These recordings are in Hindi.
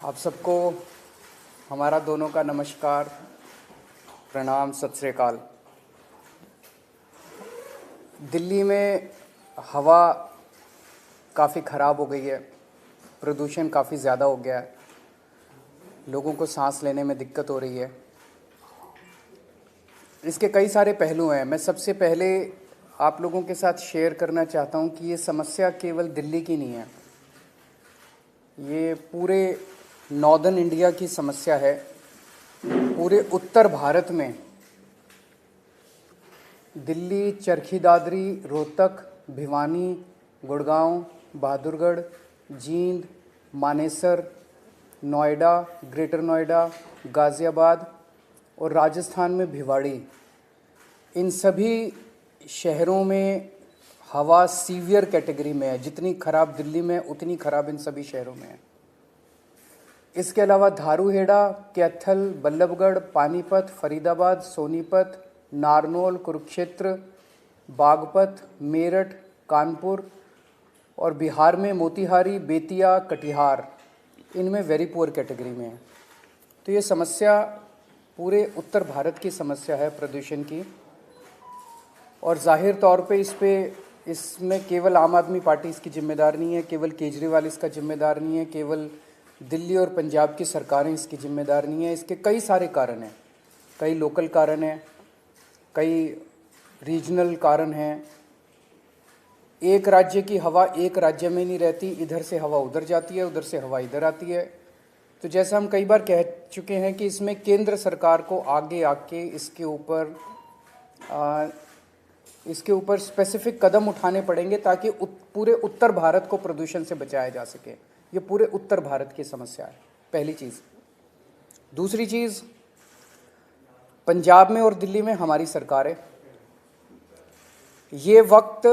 आप सबको हमारा दोनों का नमस्कार, प्रणाम, सत श्री अकाल। दिल्ली में हवा काफ़ी ख़राब हो गई है, प्रदूषण काफ़ी ज़्यादा हो गया है, लोगों को सांस लेने में दिक्कत हो रही है। इसके कई सारे पहलू हैं। मैं सबसे पहले आप लोगों के साथ शेयर करना चाहता हूं कि ये समस्या केवल दिल्ली की नहीं है, ये पूरे नॉर्दर्न इंडिया की समस्या है। पूरे उत्तर भारत में दिल्ली, चरखी दादरी, रोहतक, भिवानी, गुड़गांव, बहादुरगढ़, जींद, मानेसर, नोएडा, ग्रेटर नोएडा, गाज़ियाबाद और राजस्थान में भिवाड़ी, इन सभी शहरों में हवा सीवियर कैटेगरी में है। जितनी ख़राब दिल्ली में उतनी ख़राब इन सभी शहरों में है। इसके अलावा धारूहेड़ा, कैथल, बल्लभगढ़, पानीपत, फरीदाबाद, सोनीपत, नारनौल, कुरुक्षेत्र, बागपत, मेरठ, कानपुर और बिहार में मोतिहारी, बेतिया, कटिहार, इनमें वेरी पुअर कैटेगरी में है। तो ये समस्या पूरे उत्तर भारत की समस्या है प्रदूषण की। और जाहिर तौर पे इसमें केवल आम आदमी पार्टी इसकी जिम्मेदार नहीं है, केवल केजरीवाल इसका जिम्मेदार नहीं है, केवल दिल्ली और पंजाब की सरकारें इसकी जिम्मेदार नहीं है। इसके कई सारे कारण हैं, कई लोकल कारण हैं, कई रीजनल कारण हैं। एक राज्य की हवा एक राज्य में नहीं रहती, इधर से हवा उधर जाती है, उधर से हवा इधर आती है। तो जैसा हम कई बार कह चुके हैं कि इसमें केंद्र सरकार को आगे आके इसके ऊपर स्पेसिफिक कदम उठाने पड़ेंगे ताकि पूरे उत्तर भारत को प्रदूषण से बचाया जा सके। ये पूरे उत्तर भारत की समस्या है, पहली चीज़। दूसरी चीज़, पंजाब में और दिल्ली में हमारी सरकार है। ये वक्त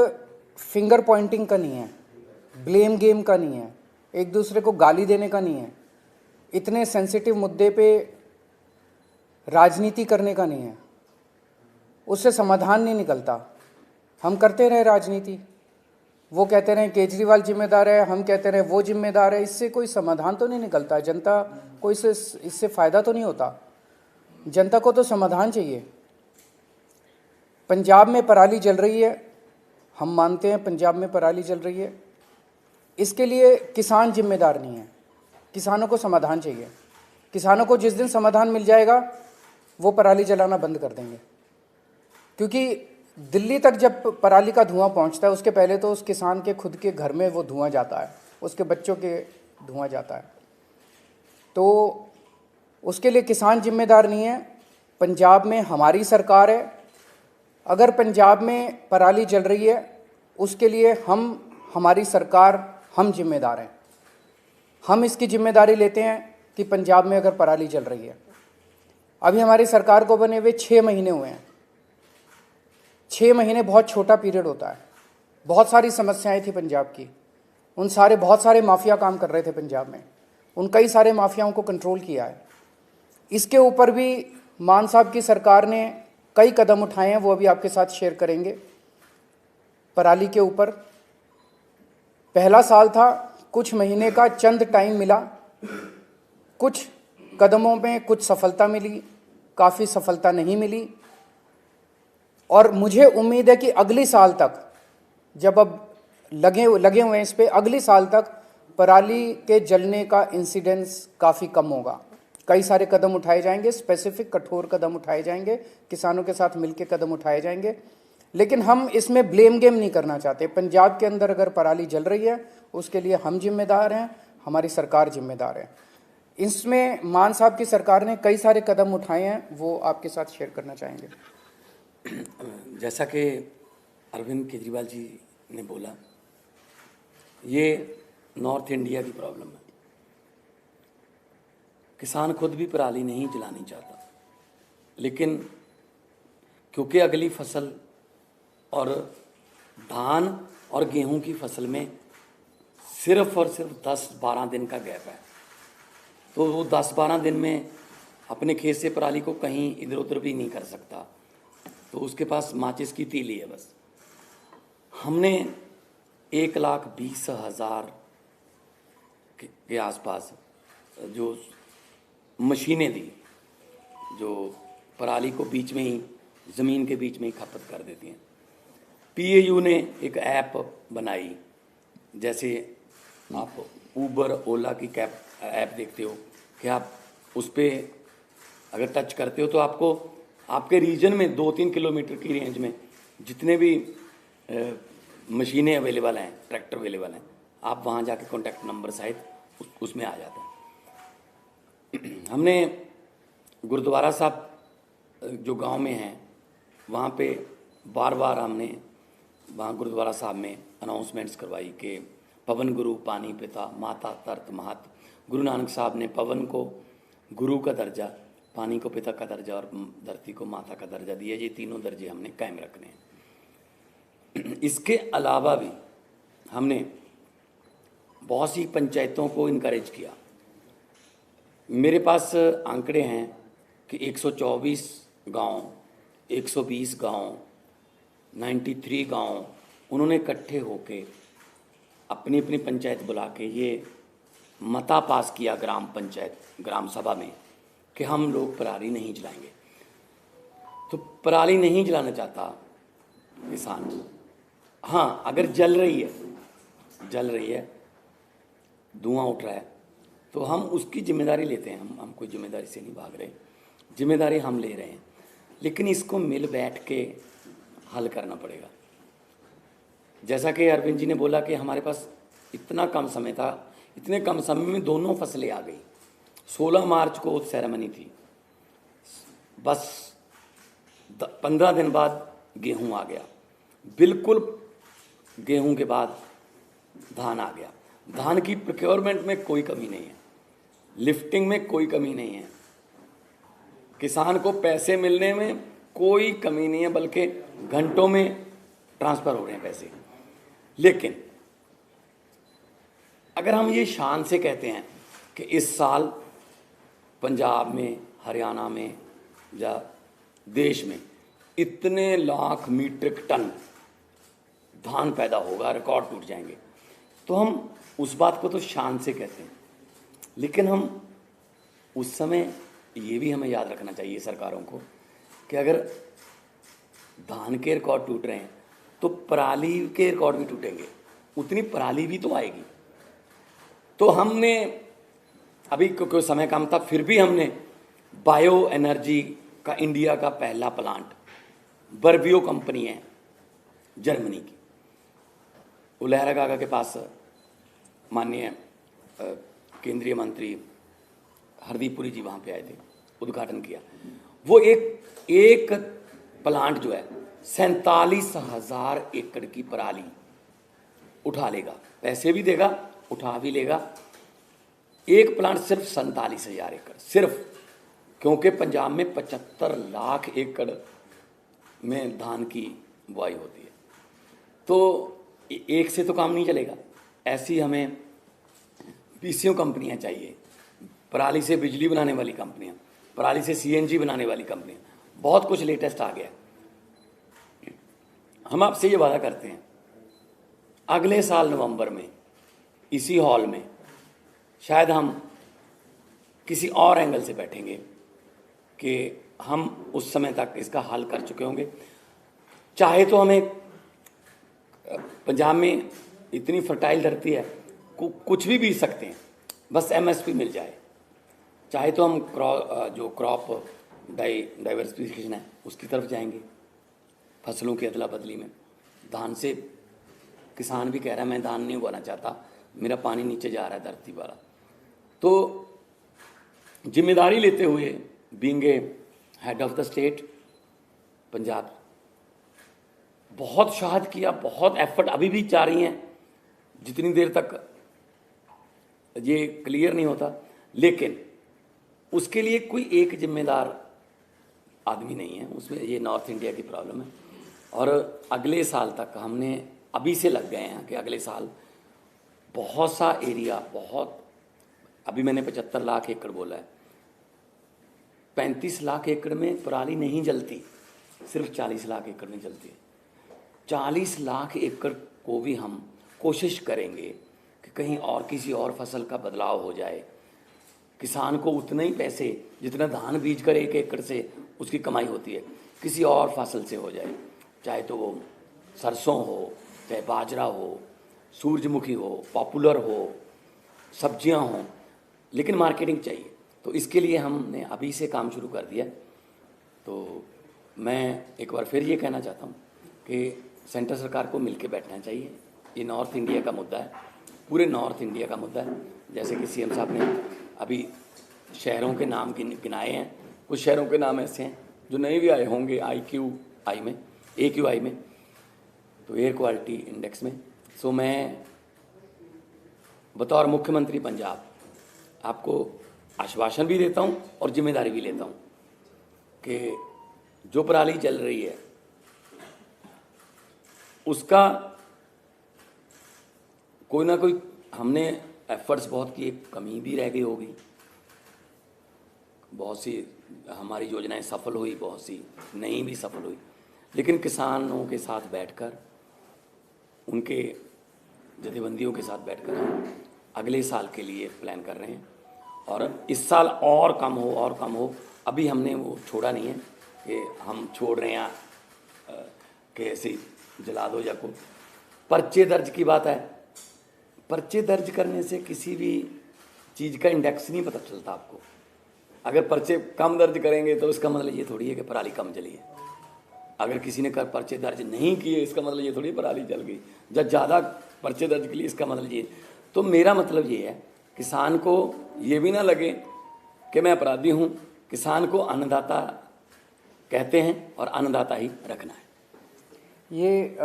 फिंगर पॉइंटिंग का नहीं है, ब्लेम गेम का नहीं है, एक दूसरे को गाली देने का नहीं है, इतने सेंसिटिव मुद्दे पे राजनीति करने का नहीं है। उससे समाधान नहीं निकलता। हम करते रहे राजनीति, वो कहते रहे केजरीवाल जिम्मेदार है, हम कहते रहे वो जिम्मेदार है, इससे कोई समाधान तो नहीं निकलता। जनता को इससे फ़ायदा तो नहीं होता। जनता को तो समाधान चाहिए। पंजाब में पराली जल रही है, हम मानते हैं पंजाब में पराली जल रही है, इसके लिए किसान जिम्मेदार नहीं है। किसानों को समाधान चाहिए। किसानों को जिस दिन समाधान मिल जाएगा वो पराली जलाना बंद कर देंगे। क्योंकि दिल्ली तक जब पराली का धुआं पहुंचता है, उसके पहले तो उस किसान के खुद के घर में वो धुआं जाता है, उसके बच्चों के धुआं जाता है। तो उसके लिए किसान जिम्मेदार नहीं है। पंजाब में हमारी सरकार है। अगर पंजाब में पराली जल रही है, उसके लिए हमारी सरकार, हम जिम्मेदार हैं। हम इसकी जिम्मेदारी लेते हैं कि पंजाब में अगर पराली जल रही है। अभी हमारी सरकार को बने हुए 6 महीने हुए हैं। 6 महीने बहुत छोटा पीरियड होता है। बहुत सारी समस्याएं थी पंजाब की, बहुत सारे माफिया काम कर रहे थे पंजाब में, उन कई सारे माफियाओं को कंट्रोल किया है। इसके ऊपर भी मान साहब की सरकार ने कई कदम उठाए हैं, वो अभी आपके साथ शेयर करेंगे। पराली के ऊपर पहला साल था, कुछ महीने का चंद टाइम मिला, कुछ कदमों में कुछ सफलता मिली, काफ़ी सफलता नहीं मिली। और मुझे उम्मीद है कि अगली साल तक, जब अब लगे हुए हैं इस पे, अगली साल तक पराली के जलने का इंसिडेंस काफ़ी कम होगा। कई सारे कदम उठाए जाएंगे, स्पेसिफिक कठोर कदम उठाए जाएंगे, किसानों के साथ मिलकर कदम उठाए जाएंगे। लेकिन हम इसमें ब्लेम गेम नहीं करना चाहते। पंजाब के अंदर अगर पराली जल रही है, उसके लिए हम जिम्मेदार हैं, हमारी सरकार जिम्मेदार है। इसमें मान साहब की सरकार ने कई सारे कदम उठाए हैं, वो आपके साथ शेयर करना चाहेंगे। जैसा कि अरविंद केजरीवाल जी ने बोला, ये नॉर्थ इंडिया की प्रॉब्लम है। किसान खुद भी पराली नहीं जलानी चाहता, लेकिन क्योंकि अगली फसल और धान और गेहूं की फसल में सिर्फ और सिर्फ 10-12 दिन का गैप है, तो वो 10-12 दिन में अपने खेत से पराली को कहीं इधर उधर भी नहीं कर सकता, तो उसके पास माचिस की तीली है बस। हमने 1,20,000 के आसपास जो मशीनें दी जो पराली को बीच में ही, ज़मीन के बीच में ही खपत कर देती हैं। पीएयू ने एक ऐप बनाई, जैसे आप ऊबर ओला की कैब ऐप देखते हो कि आप उस पर अगर टच करते हो तो आपको आपके रीजन में 2-3 किलोमीटर की रेंज में जितने भी मशीनें अवेलेबल हैं, ट्रैक्टर अवेलेबल हैं, आप वहाँ जाके कॉन्टैक्ट नंबर सहित उसमें आ जाते हैं। हमने गुरुद्वारा साहब जो गांव में हैं वहाँ पे बार बार हमने वहाँ गुरुद्वारा साहब में अनाउंसमेंट्स करवाई कि पवन गुरु पानी पिता माता तरत महत। गुरु नानक साहब ने पवन को गुरु का दर्जा, पानी को पिता का दर्जा और धरती को माता का दर्जा दिया। ये तीनों दर्जे हमने कायम रखने हैं। इसके अलावा भी हमने बहुत सी पंचायतों को इनकरेज किया। मेरे पास आंकड़े हैं कि 124 गांव, 120 गांव, 93 गांव उन्होंने इकट्ठे होके अपनी अपनी पंचायत बुला के ये मता पास किया ग्राम पंचायत ग्राम सभा में कि हम लोग पराली नहीं जलाएंगे। तो पराली नहीं जलाना चाहता किसान, हाँ अगर जल रही है, धुआं उठ रहा है, तो हम उसकी जिम्मेदारी लेते हैं। हम कोई जिम्मेदारी से नहीं भाग रहे, जिम्मेदारी हम ले रहे हैं, लेकिन इसको मिल बैठ के हल करना पड़ेगा। जैसा कि अरविंद जी ने बोला कि हमारे पास इतना कम समय था, इतने कम समय में दोनों फसलें आ गई। 16 मार्च को सेरेमनी थी, बस 15 दिन बाद गेहूं आ गया। बिल्कुल गेहूं के बाद धान आ गया। धान की प्रोक्योरमेंट में कोई कमी नहीं है, लिफ्टिंग में कोई कमी नहीं है, किसान को पैसे मिलने में कोई कमी नहीं है, बल्कि घंटों में ट्रांसफ़र हो रहे हैं पैसे। लेकिन अगर हम ये शान से कहते हैं कि इस साल पंजाब में, हरियाणा में या देश में इतने लाख मीट्रिक टन धान पैदा होगा, रिकॉर्ड टूट जाएंगे, तो हम उस बात को तो शान से कहते हैं। लेकिन हम उस समय ये भी हमें याद रखना चाहिए सरकारों को कि अगर धान के रिकॉर्ड टूट रहे हैं तो पराली के रिकॉर्ड भी टूटेंगे, उतनी पराली भी तो आएगी। तो हमने अभी क्योंकि समय कम था, फिर भी हमने बायो एनर्जी का इंडिया का पहला प्लांट, बर्बियो कंपनी है जर्मनी की, वो लहरा गागा के पास माननीय केंद्रीय मंत्री हरदीप पुरी जी वहाँ पे आए थे, उद्घाटन किया। वो एक प्लांट जो है 47,000 एकड़ की पराली उठा लेगा, पैसे भी देगा, उठा भी लेगा। एक प्लांट सिर्फ 47,000 एकड़, सिर्फ क्योंकि पंजाब में 75 लाख एकड़ में धान की बुआई होती है। तो एक से तो काम नहीं चलेगा, ऐसी हमें पीसीओ कंपनियां चाहिए, पराली से बिजली बनाने वाली कंपनियां, पराली से सीएनजी बनाने वाली कंपनियां, बहुत कुछ लेटेस्ट आ गया। हम आपसे ये वादा करते हैं अगले साल नवंबर में इसी हॉल में शायद हम किसी और एंगल से बैठेंगे कि हम उस समय तक इसका हल कर चुके होंगे। चाहे तो हमें पंजाब में इतनी फर्टाइल धरती है, कुछ भी बीज सकते हैं, बस एमएसपी मिल जाए। चाहे तो हम जो क्रॉप डाइवर्सिफिकेशन है उसकी तरफ जाएंगे, फसलों की अदला बदली में। धान से किसान भी कह रहा है मैं धान नहीं उगाना चाहता, मेरा पानी नीचे जा रहा है धरती वाला। तो जिम्मेदारी लेते हुए being a head of the state Punjab, बहुत शहाद किया, बहुत एफर्ट अभी भी जा रही हैं, जितनी देर तक ये क्लियर नहीं होता। लेकिन उसके लिए कोई एक जिम्मेदार आदमी नहीं है, उसमें ये नॉर्थ इंडिया की प्रॉब्लम है। और अगले साल तक हमने अभी से लग गए हैं कि अगले साल बहुत सा एरिया, बहुत, अभी मैंने 75 लाख एकड़ बोला है, 35 लाख एकड़ में पराली नहीं जलती, सिर्फ 40 लाख एकड़ में जलती है। 40 लाख एकड़ को भी हम कोशिश करेंगे कि कहीं और किसी और फसल का बदलाव हो जाए, किसान को उतना ही पैसे जितना धान बीज कर 1 एकड़ से उसकी कमाई होती है किसी और फसल से हो जाए, चाहे तो वो सरसों हो, चाहे बाजरा हो, सूरजमुखी हो, पॉपुलर हो, सब्जियां हों, लेकिन मार्केटिंग चाहिए। तो इसके लिए हमने अभी से काम शुरू कर दिया। तो मैं एक बार फिर ये कहना चाहता हूँ कि सेंटर सरकार को मिलकर बैठना चाहिए। ये नॉर्थ इंडिया का मुद्दा है, पूरे नॉर्थ इंडिया का मुद्दा है। जैसे कि सीएम साहब ने अभी शहरों के नाम गिनाए हैं, कुछ शहरों के नाम ऐसे हैं जो नए भी आए होंगे AQI में, तो एयर क्वालिटी इंडेक्स में। सो मैं बतौर मुख्यमंत्री पंजाब आपको आश्वासन भी देता हूँ और जिम्मेदारी भी लेता हूँ कि जो पराली जल रही है उसका कोई ना कोई हमने एफर्ट्स बहुत किए, कमी भी रह गई होगी, बहुत सी हमारी योजनाएं सफल हुई, बहुत सी नहीं भी सफल हुई, लेकिन किसानों के साथ बैठकर, उनके जथेबंदियों के साथ बैठकर हम अगले साल के लिए प्लान कर रहे हैं। और इस साल और कम हो। अभी हमने वो छोड़ा नहीं है कि हम छोड़ रहे हैं कि ऐसे जला दो या को। पर्चे दर्ज की बात है, पर्चे दर्ज करने से किसी भी चीज़ का इंडेक्स नहीं पता चलता आपको। अगर पर्चे कम दर्ज करेंगे तो इसका मतलब ये थोड़ी है कि पराली कम जली है। अगर किसी ने पर्चे दर्ज नहीं किए इसका मतलब ये थोड़ी पराली जल गई। जब ज़्यादा पर्चे दर्ज के लिए इसका मतलब ये। तो मेरा मतलब ये है, किसान को ये भी ना लगे कि मैं अपराधी हूँ। किसान को अन्नदाता कहते हैं और अन्नदाता ही रखना है। ये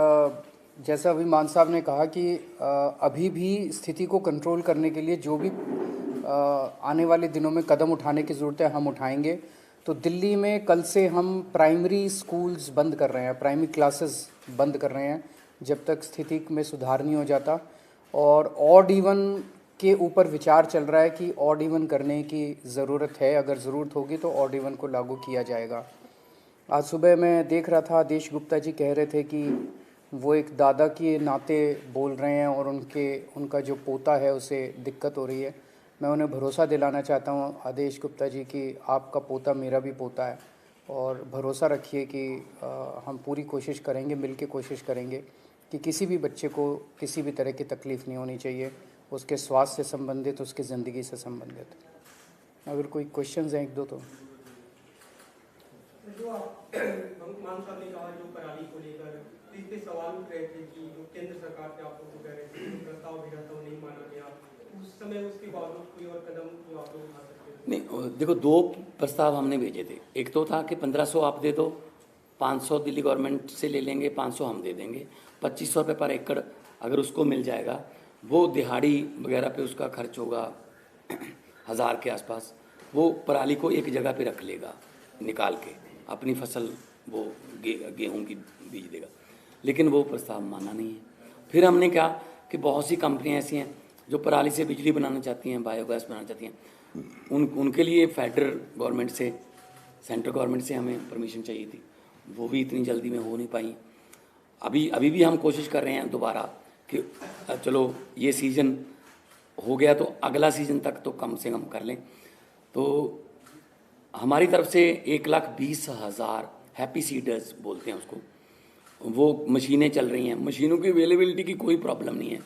जैसा अभी मान साहब ने कहा कि अभी भी स्थिति को कंट्रोल करने के लिए जो भी आने वाले दिनों में कदम उठाने की ज़रूरत है हम उठाएंगे। तो दिल्ली में कल से हम प्राइमरी स्कूल्स बंद कर रहे हैं, प्राइमरी क्लासेस बंद कर रहे हैं जब तक स्थिति में सुधार नहीं हो जाता। और ऑड इवन के ऊपर विचार चल रहा है कि ऑड इवन करने की ज़रूरत है, अगर ज़रूरत होगी तो ऑड इवन को लागू किया जाएगा। आज सुबह मैं देख रहा था, आदेश गुप्ता जी कह रहे थे कि वो एक दादा के नाते बोल रहे हैं और उनका जो पोता है उसे दिक्कत हो रही है। मैं उन्हें भरोसा दिलाना चाहता हूँ आदेश गुप्ता जी कि आपका पोता मेरा भी पोता है, और भरोसा रखिए कि हम पूरी कोशिश करेंगे, मिल के कोशिश करेंगे कि किसी भी बच्चे को किसी भी तरह की तकलीफ़ नहीं होनी चाहिए, उसके स्वास्थ्य से संबंधित, उसकी ज़िंदगी से संबंधित। अगर कोई क्वेश्चंस हैं एक दो तो। जो मान साहब ने कहा जो पराली को लेकर इस पे सवाल उठ रहे थे कि केंद्र सरकार से आप लोग को कह रहे थे कि प्रस्ताव भेजा था वो नहीं माना गया, उस समय उसके बावजूद कोई और कदम जो आप लोग उठा सकते थे? नहीं, देखो 2 प्रस्ताव हमने भेजे थे। एक तो था कि 1500 आप दे दो, 500 दिल्ली गवर्नमेंट से ले लेंगे, 500 हम दे देंगे, 2500 रुपये पर एकड़ अगर उसको मिल जाएगा, वो दिहाड़ी वगैरह पे उसका खर्च होगा 1000 के आसपास, वो पराली को एक जगह पे रख लेगा, निकाल के अपनी फसल वो गेहूं की बीज देगा। लेकिन वो प्रस्ताव माना नहीं है। फिर हमने कहा कि बहुत सी कंपनियां ऐसी हैं जो पराली से बिजली बनाना चाहती हैं, बायोगैस बनाना चाहती हैं, उनके लिए फेडरल गवर्नमेंट से, सेंट्रल गवर्नमेंट से हमें परमिशन चाहिए थी, वो भी इतनी जल्दी में हो नहीं पाई। अभी भी हम कोशिश कर रहे हैं दोबारा कि चलो ये सीज़न हो गया तो अगला सीज़न तक तो कम से कम कर लें। तो हमारी तरफ से 1,20,000 हैप्पी सीडर्स बोलते हैं उसको, वो मशीनें चल रही हैं। मशीनों की अवेलेबिलिटी की कोई प्रॉब्लम नहीं है।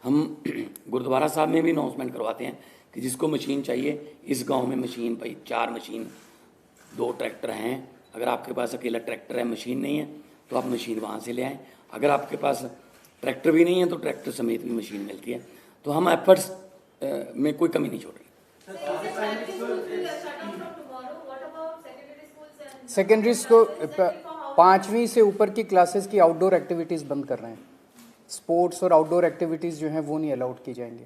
हम गुरुद्वारा साहब में भी अनाउंसमेंट करवाते हैं कि जिसको मशीन चाहिए इस गांव में मशीन, भाई 4 मशीन, 2 ट्रैक्टर हैं। अगर आपके पास अकेला ट्रैक्टर है, मशीन नहीं है, तो आप मशीन वहाँ से ले आएँ। अगर आपके पास ट्रैक्टर भी नहीं है तो ट्रैक्टर समेत भी मशीन मिलती है। तो हम एफर्ट्स में कोई कमी नहीं छोड़ रही। सेकेंडरी स्कूल 5वीं से ऊपर की क्लासेस की आउटडोर एक्टिविटीज़ बंद कर रहे हैं। स्पोर्ट्स और आउटडोर एक्टिविटीज़ जो हैं वो नहीं अलाउड की जाएंगी।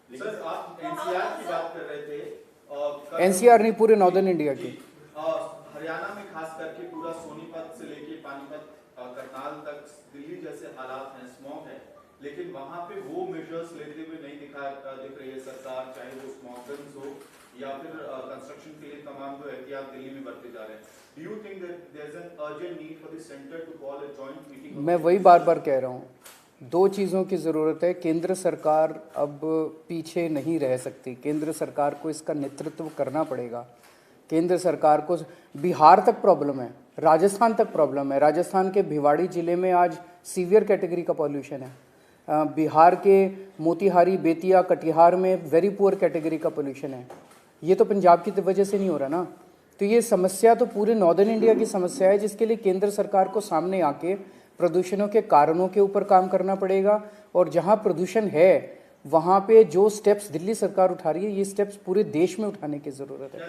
सर, आप एनसीआर की बात कर रहे थे। एनसीआर नहीं, पूरे नॉर्दर्न इंडिया की। हरियाणा में खास करके पूरा सोनीपत से लेके पानीपत, करनाल तक दिल्ली जैसे हालात हैं, स्मॉग है, लेकिन वहां पे वो मेजर्स लेते हुए नहीं दिख रही है सरकार, चाहे वो स्मॉग गन्स हो या फिर कंस्ट्रक्शन के लिए तमाम जो एहतियात दिल्ली में बरते जा रहे हैं। Do you think that there is an urgent need for the centre to call a joint meeting? मैं वही बार बार कह रहा हूँ, दो चीज़ों की ज़रूरत है। केंद्र सरकार अब पीछे नहीं रह सकती, केंद्र सरकार को इसका नेतृत्व करना पड़ेगा। केंद्र सरकार को बिहार तक प्रॉब्लम है, राजस्थान तक प्रॉब्लम है। राजस्थान के भिवाड़ी ज़िले में आज सीवियर कैटेगरी का पॉल्यूशन है। बिहार के मोतिहारी, बेतिया, कटिहार में वेरी पुअर कैटेगरी का पोल्यूशन है। ये तो पंजाब की वजह से नहीं हो रहा ना। तो ये समस्या तो पूरे नॉर्दर्न इंडिया की समस्या है, जिसके लिए केंद्र सरकार को सामने आके प्रदूषणों के कारणों के ऊपर काम करना पड़ेगा। और जहाँ प्रदूषण है वहाँ पे जो स्टेप्स दिल्ली सरकार उठा रही है, ये स्टेप्स पूरे देश में उठाने की ज़रूरत है।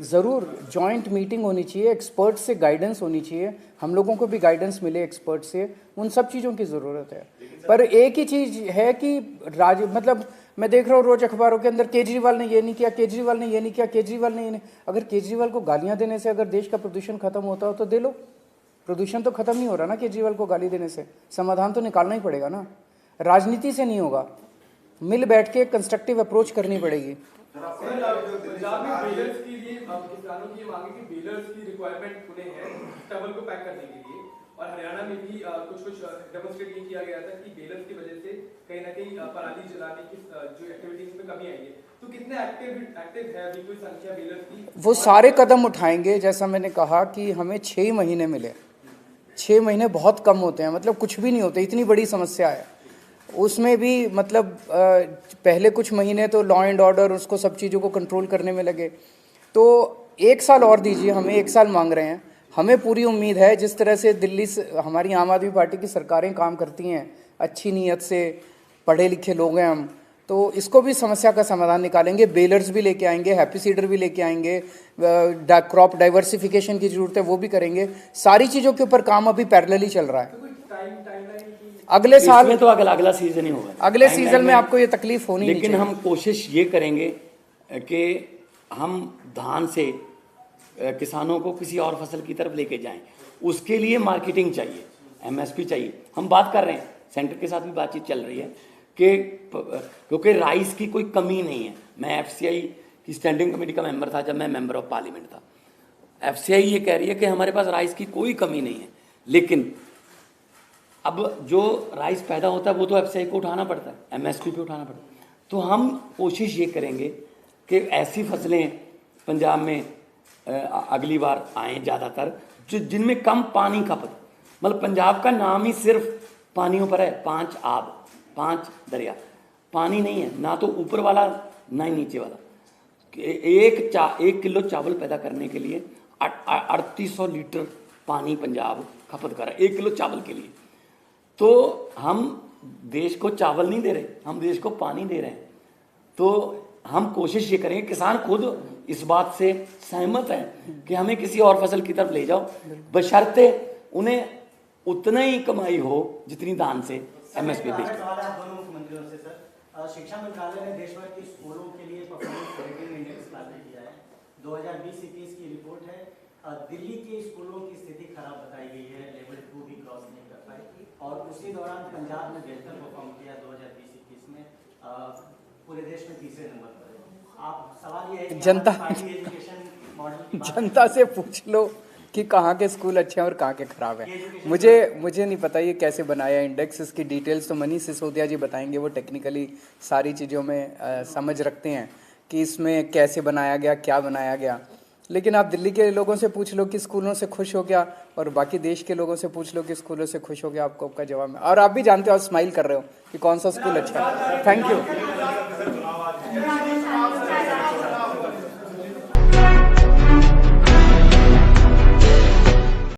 ज़रूर जॉइंट मीटिंग होनी चाहिए, एक्सपर्ट से गाइडेंस होनी चाहिए, हम लोगों को भी गाइडेंस मिले एक्सपर्ट से, उन सब चीज़ों की ज़रूरत है। पर एक ही चीज़ है कि मतलब मैं देख रहा हूँ रोज़ अखबारों के अंदर केजरीवाल ने ये नहीं किया, केजरीवाल ने ये नहीं किया, केजरीवाल ने ये नहीं। अगर केजरीवाल को गालियाँ देने से अगर देश का प्रदूषण खत्म होता हो तो दे लो। प्रदूषण तो खत्म नहीं हो रहा ना केजरीवाल को गाली देने से, समाधान तो निकालना ही पड़ेगा ना। राजनीति से नहीं होगा, मिल बैठ के कंस्ट्रक्टिव अप्रोच करनी पड़ेगी। पंजाब में बेलर्स की लिए किसानों की मांग है कि बेलर्स की रिक्वायरमेंट उन्हें है स्टबल को पैक करने के लिए, और हरियाणा में भी कुछ डेमोन्स्ट्रेट ये किया गया था कि बेलर्स की वजह से कहीं ना कहीं पराली जलाने की जो एक्टिविटीज में कमी आई है। तो कितने एक्टिव है अभी कोई संख्या बेलर्स की? वो सारे कदम उठाएंगे। जैसा मैंने कहा कि हमें 6 महीने मिले, 6 महीने बहुत कम होते हैं, मतलब कुछ भी नहीं होते, इतनी बड़ी समस्या है। उसमें भी मतलब पहले कुछ महीने तो लॉ एंड ऑर्डर उसको सब चीज़ों को कंट्रोल करने में लगे। तो 1 साल और दीजिए, हमें 1 साल मांग रहे हैं। हमें पूरी उम्मीद है जिस तरह से दिल्ली से हमारी आम आदमी पार्टी की सरकारें काम करती हैं, अच्छी नीयत से, पढ़े लिखे लोग हैं हम, तो इसको भी समस्या का समाधान निकालेंगे। बेलर्स भी लेके आएंगे, हैप्पी सीडर भी लेके आएंगे, क्रॉप डाइवर्सिफिकेशन की जरूरत है वो भी करेंगे। सारी चीज़ों के ऊपर काम अभी पैरेलली चल रहा है। अगले साल में तो अगला सीजन ही होगा, अगले सीजन में आपको ये तकलीफ होनी नहीं चाहिए। लेकिन हम कोशिश ये करेंगे कि हम धान से किसानों को किसी और फसल की तरफ लेके जाएं। उसके लिए मार्केटिंग चाहिए, एमएसपी चाहिए। हम बात कर रहे हैं, सेंटर के साथ भी बातचीत चल रही है कि क्योंकि राइस की कोई कमी नहीं है। मैं एफसीआई की स्टैंडिंग कमेटी का मेंबर था जब मैं मेंबर ऑफ पार्लियामेंट था। एफसीआई ये कह रही है कि हमारे पास राइस की कोई कमी नहीं है, लेकिन अब जो राइस पैदा होता है वो तो एफसीआई को उठाना पड़ता है, एमएसपी पे उठाना पड़ता है। तो हम कोशिश ये करेंगे कि ऐसी फसलें पंजाब में अगली बार आएँ ज़्यादातर जिनमें कम पानी खपत। मतलब पंजाब का नाम ही सिर्फ पानियों पर है, 5 आब, 5 दरिया, पानी नहीं है, ना तो ऊपर वाला ना ही नीचे वाला। 1 किलो चावल पैदा करने के लिए 3800 लीटर पानी पंजाब खपत कर रहा है 1 किलो चावल के लिए। तो हम देश को चावल नहीं दे रहे, हम देश को पानी दे रहे हैं। तो हम कोशिश ये करेंगे, किसान खुद इस बात से सहमत है कि हमें किसी और फसल की तरफ ले जाओ, बशर्ते उन्हें उतना ही कमाई हो जितनी धान से एमएसपी देश। दोनों मुख्यमंत्रियों से सर, शिक्षा मंत्रालय ने देश भर के स्कूलों के लिए परफॉर्मेंस रेटिंग इंडेक्स लागू किया है। 2020-21 की रिपोर्ट है। दिल्ली के स्कूलों की स्थिति खराब बताई गई है, लेवल 2 भी क्रॉस नहीं कर पाए, और उसी दौरान पंजाब ने बेहतर परफॉर्म किया 2020-21 में, पूरे देश में 3रे नंबर पर है। आप सवाल ये है कि एजुकेशन मॉडल जनता से पूछ लो कि कहाँ के स्कूल अच्छे हैं और कहाँ के खराब हैं। मुझे नहीं पता ये कैसे बनाया इंडेक्स, इसकी डिटेल्स तो मनीष सिसोदिया जी बताएंगे। वो टेक्निकली सारी चीज़ों में समझ रखते हैं कि इसमें कैसे बनाया गया, क्या बनाया गया। लेकिन आप दिल्ली के लोगों से पूछ लो कि स्कूलों से खुश हो गया, और बाकी देश के लोगों से पूछ लो कि स्कूलों से खुश हो गया, आपको आपका जवाब है। और आप भी जानते हो, आप स्माइल कर रहे हो कि कौन सा स्कूल अच्छा है। Thank you.